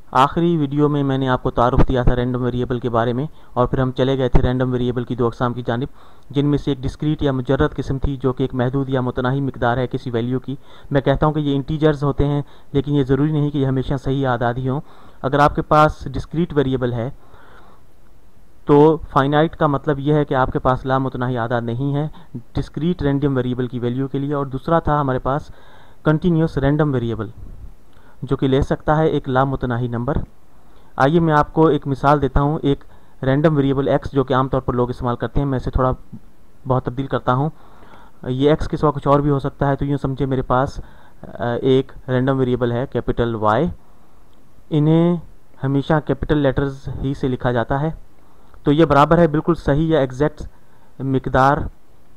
आखिरी वीडियो में मैंने आपको तारुफ दिया था रैंडम वेरिएबल के बारे में, और फिर हम चले गए थे रैंडम वेरिएबल की दो अक़साम की जानिब, जिनमें से एक डिस्क्रीट या मुजर्रद किस्म थी जो कि एक महदूद या मुतनाही मिकदार है किसी वैल्यू की। मैं कहता हूँ कि ये इंटीजर्स होते हैं, लेकिन ये ज़रूरी नहीं कि ये हमेशा सही या आदाद ही हों। अगर आपके पास डिस्क्रीट वेरिएबल है तो फाइनाइट का मतलब यह है कि आपके पास लामुतनाही आदाद नहीं है डिस्क्रीट रैंडम वेरिएबल की वैल्यू के लिए। और दूसरा था हमारे पास कंटिन्यूस रैंडम वेरिएबल, जो कि ले सकता है एक लामुतनाही नंबर। आइए मैं आपको एक मिसाल देता हूँ। एक रैंडम वेरिएबल x जो कि आमतौर पर लोग इस्तेमाल करते हैं, मैं इसे थोड़ा बहुत तब्दील करता हूँ। ये x के सिवा कुछ और भी हो सकता है। तो यूँ समझे मेरे पास एक रैंडम वेरिएबल है कैपिटल y, इन्हें हमेशा कैपिटल लेटर्स ही से लिखा जाता है। तो ये बराबर है बिल्कुल सही या एग्जैक्ट मिकदार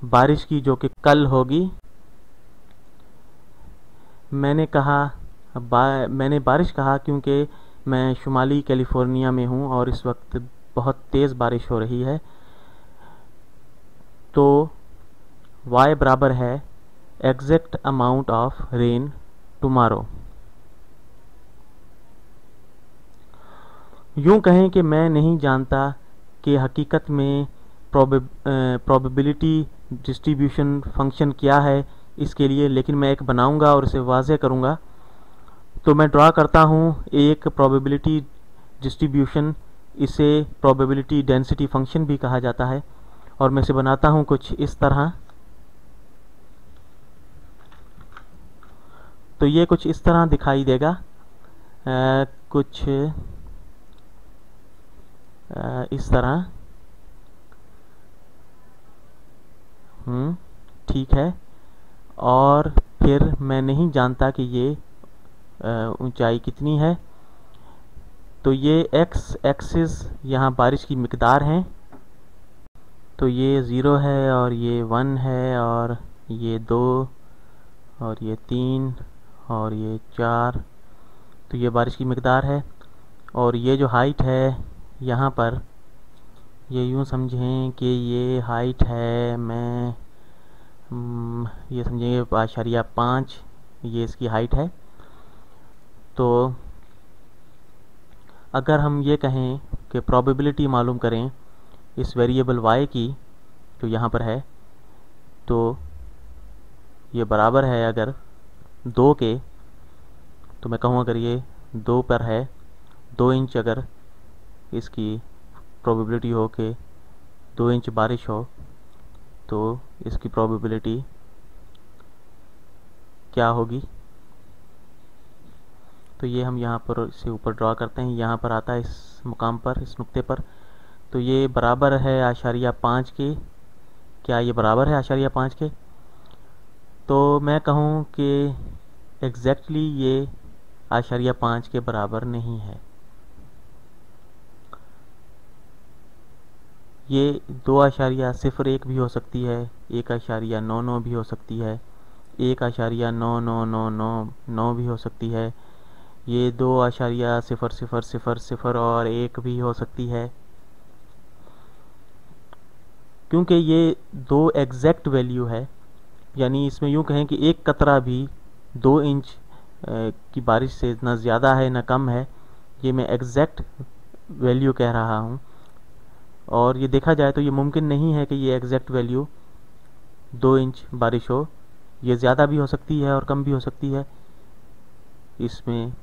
बारिश की जो कि कल होगी। मैंने बारिश कहा क्योंकि मैं शुमाली कैलिफोर्निया में हूँ और इस वक्त बहुत तेज़ बारिश हो रही है। तो y बराबर है exact amount of rain tomorrow. यूँ कहें कि मैं नहीं जानता कि हकीकत में प्रोबेबिलिटी डिस्ट्रीब्यूशन फंक्शन क्या है इसके लिए, लेकिन मैं एक बनाऊंगा और इसे वाज़ेह करूंगा। तो मैं ड्रा करता हूँ एक प्रोबेबिलिटी डिस्ट्रीब्यूशन, इसे प्रोबेबिलिटी डेंसिटी फंक्शन भी कहा जाता है, और मैं इसे बनाता हूँ कुछ इस तरह। तो ये कुछ इस तरह दिखाई देगा, कुछ इस तरह। ठीक है। और फिर मैं नहीं जानता कि ये ऊंचाई कितनी है। तो ये x एक्सिस यहाँ बारिश की मिकदार है। तो ये 0 है और ये 1 है और ये 2 और ये 3 और ये 4। तो ये बारिश की मिकदार है। और ये जो हाइट है यहाँ पर, ये यूँ समझें कि ये हाइट है, मैं ये समझेंगे 5.5, ये इसकी हाइट है। तो अगर हम ये कहें कि प्रोबेबिलिटी मालूम करें इस वेरिएबल y की जो यहाँ पर है, तो ये बराबर है अगर 2 के, तो मैं कहूँ अगर ये 2 पर है, 2 इंच अगर इसकी प्रोबेबिलिटी हो कि 2 इंच बारिश हो, तो इसकी प्रोबेबिलिटी क्या होगी। तो ये हम यहाँ पर इसे ऊपर ड्रा करते हैं, यहाँ पर आता है इस मुकाम पर, इस नुक्ते पर। तो ये बराबर है 0.5 के। क्या ये बराबर है 0.5 के? तो मैं कहूँ कि एग्जैक्टली ये 0.5 के बराबर नहीं है। ये 2.01 भी हो सकती है, 1.99 भी हो सकती है, 1.9999 भी हो सकती है, ये 2.0000 और 1 भी हो सकती है। क्योंकि ये 2 एग्जैक्ट वैल्यू है, यानी इसमें यूँ कहें कि एक कतरा भी 2 इंच की बारिश से ना ज़्यादा है ना कम है, ये मैं एग्जैक्ट वैल्यू कह रहा हूँ। और ये देखा जाए तो ये मुमकिन नहीं है कि ये एग्जैक्ट वैल्यू 2 इंच बारिश हो, ये ज़्यादा भी हो सकती है और कम भी हो सकती है। इसमें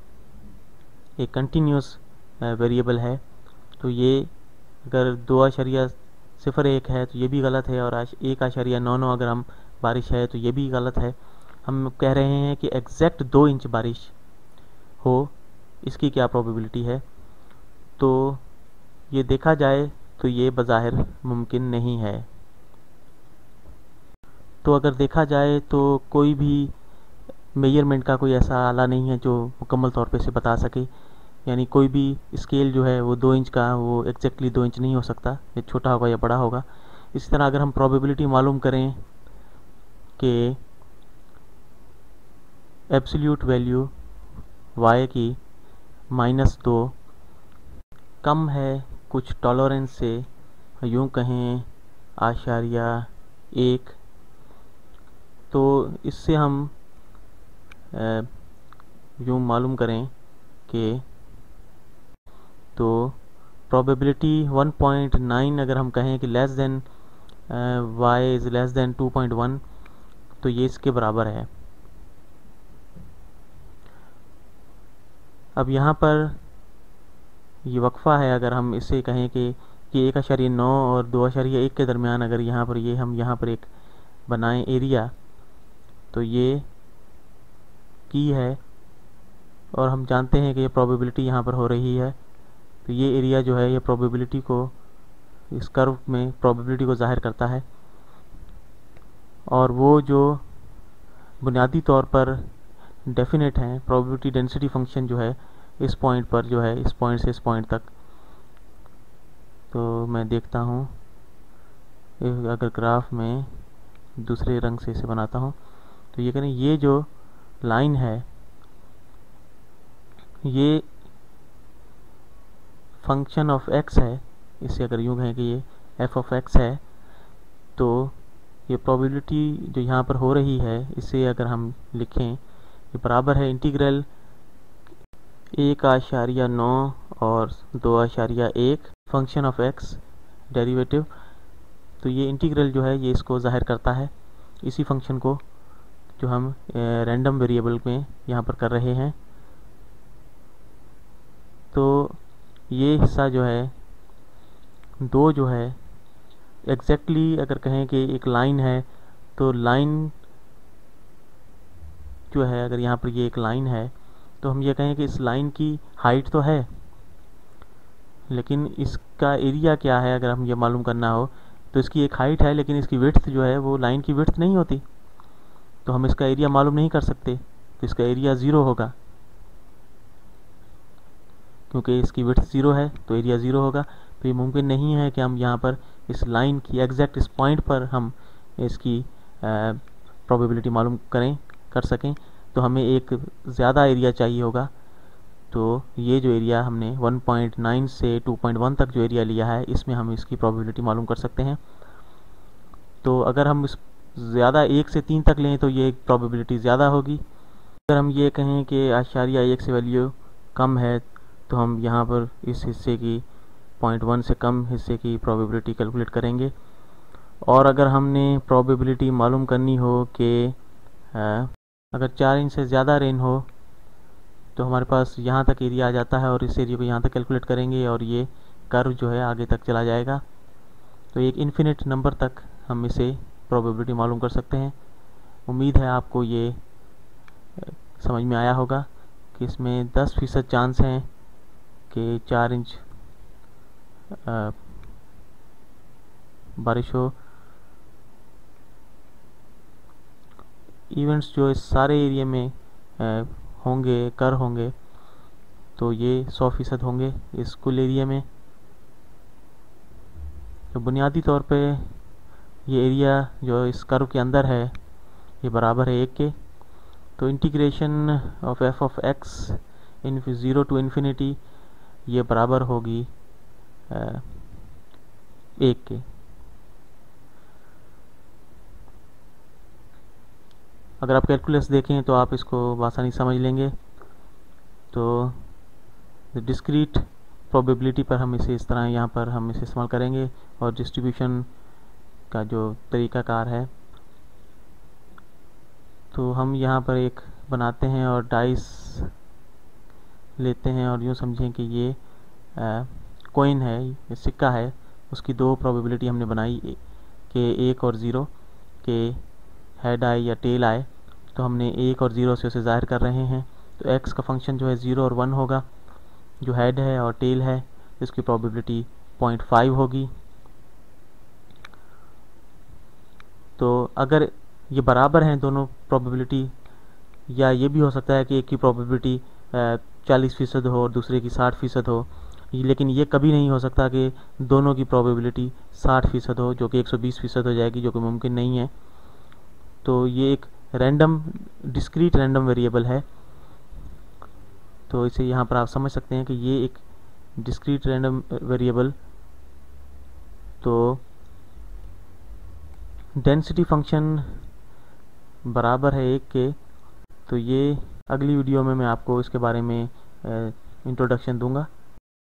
एक कंटिन्यूस वेरिएबल है, तो ये अगर 2.01 है तो ये भी गलत है, और 1.99 अगर हम बारिश है तो ये भी गलत है। हम कह रहे हैं कि एग्जैक्ट 2 इंच बारिश हो, इसकी क्या प्रोबेबिलिटी है। तो ये देखा जाए तो ये बज़ाहिर मुमकिन नहीं है। तो अगर देखा जाए तो कोई भी मेजरमेंट का कोई ऐसा आला नहीं है जो मुकम्मल तौर पे इसे बता सके, यानी कोई भी स्केल जो है वो 2 इंच का वो एग्जैक्टली 2 इंच नहीं हो सकता, ये छोटा होगा या बड़ा होगा। इसी तरह अगर हम प्रोबेबिलिटी मालूम करें कि एब्सोल्यूट वैल्यू y की -2 कम है कुछ टॉलरेंस से, यूँ कहें 0.1, तो इससे हम यूँ मालूम करें कि तो प्रोबेबिलिटी 1.9 अगर हम कहें कि less than y is less than 2.1, तो ये इसके बराबर है। अब यहाँ पर ये वक्फा है, अगर हम इसे कहें कि 1.9 और 2.1 के दरमियान अगर यहाँ पर हम यहाँ पर एक बनाएं एरिया, तो ये की है और हम जानते हैं कि ये प्रोबेबिलिटी यहाँ पर हो रही है। तो ये एरिया जो है ये प्रोबेबिलिटी को, इस कर्व में प्रोबेबिलिटी को ज़ाहिर करता है। और वो जो बुनियादी तौर पर डेफिनेट हैं, प्रोबेबिलिटी डेंसिटी फंक्शन जो है इस पॉइंट पर जो है, इस पॉइंट से इस पॉइंट तक। तो मैं देखता हूँ, अगर ग्राफ में दूसरे रंग से इसे बनाता हूँ, तो ये करें, ये जो लाइन है ये फंक्शन ऑफ x है। इसे अगर यूँ कहें कि ये f ऑफ x है, तो ये प्रोबेबिलिटी जो यहाँ पर हो रही है इसे अगर हम लिखें, ये बराबर है इंटीग्रल 1.9 और 2.1 फंक्शन ऑफ x डेरिवेटिव। तो ये इंटीग्रल जो है ये इसको ज़ाहिर करता है, इसी फंक्शन को जो हम रैंडम वेरिएबल में यहाँ पर कर रहे हैं। तो ये हिस्सा जो है दो जो है एग्जैक्टली अगर कहें कि एक लाइन है, तो लाइन जो है, अगर यहाँ पर ये एक लाइन है तो हम ये कहें कि इस लाइन की हाइट तो है, लेकिन इसका एरिया क्या है अगर हम ये मालूम करना हो, तो इसकी एक हाइट है लेकिन इसकी विड्थ जो है वो लाइन की विड्थ नहीं होती, तो हम इसका एरिया मालूम नहीं कर सकते। तो इसका एरिया 0 होगा, क्योंकि इसकी विड्थ 0 है तो एरिया 0 होगा। तो ये मुमकिन नहीं है कि हम यहाँ पर इस लाइन की एग्जैक्ट इस पॉइंट पर हम इसकी प्रोबेबिलिटी मालूम कर सकें। तो हमें एक ज़्यादा एरिया चाहिए होगा। तो ये जो एरिया हमने 1.9 से 2.1 तक जो एरिया लिया है, इसमें हम इसकी प्रोबेबिलिटी मालूम कर सकते हैं। तो अगर हम इस ज़्यादा 1 से 3 तक लें तो ये प्रोबेबिलिटी ज़्यादा होगी। अगर हम ये कहें कि आशारिया 1 से वैल्यू कम है, तो हम यहाँ पर इस हिस्से की 0.1 से कम हिस्से की प्रोबेबिलिटी कैलकुलेट करेंगे। और अगर हमने प्रोबेबिलिटी मालूम करनी हो कि अगर 4 इंच से ज़्यादा रेन हो, तो हमारे पास यहाँ तक एरिया आ जाता है और इस एरिया को यहाँ तक कैलकुलेट करेंगे और ये कर्व जो है आगे तक चला जाएगा। तो एक इन्फिनिट नंबर तक हम इसे प्रोबेबिलिटी मालूम कर सकते हैं। उम्मीद है आपको ये समझ में आया होगा कि इसमें 10% चांस हैं कि 4 इंच बारिश हो। इवेंट्स जो इस सारे एरिया में होंगे, तो ये 100% होंगे इस कुल एरिया में। तो बुनियादी तौर पे ये एरिया जो इस कर्व के अंदर है ये बराबर है 1 के। तो integration of f of x in 0 to infinity ये बराबर होगी 1 के। अगर आप कैलकुलस देखें तो आप इसको आसानी समझ लेंगे। तो डिस्क्रीट प्रोबेबिलिटी पर हम इसे इस तरह यहाँ पर हम इसे इस्तेमाल करेंगे, और डिस्ट्रीब्यूशन का जो तरीक़ाकार है, तो हम यहाँ पर एक बनाते हैं और डाइस लेते हैं और यूँ समझें कि ये कॉइन है, ये सिक्का है, उसकी 2 प्रोबेबिलिटी हमने बनाई कि 1 और 0 के हेड आए या टेल आए। तो हमने 1 और 0 से उसे ज़ाहिर कर रहे हैं। तो x का फंक्शन जो है 0 और 1 होगा, जो हेड है और टेल है इसकी प्रोबेबिलिटी 0.5 होगी। तो अगर ये बराबर हैं दोनों प्रोबेबिलिटी, या ये भी हो सकता है कि एक की प्रोबेबिलिटी 40% हो और दूसरे की 60% हो, लेकिन ये कभी नहीं हो सकता कि दोनों की प्रोबेबिलिटी 60% हो, जो कि 120% हो जाएगी, जो कि मुमकिन नहीं है। तो ये एक रैंडम डिस्क्रीट रैंडम वेरिएबल है। तो इसे यहाँ पर आप समझ सकते हैं कि ये एक डिस्क्रीट रैंडम वेरिएबल, तो डेंसिटी फंक्शन बराबर है 1 के। तो ये अगली वीडियो में मैं आपको इसके बारे में इंट्रोडक्शन दूंगा।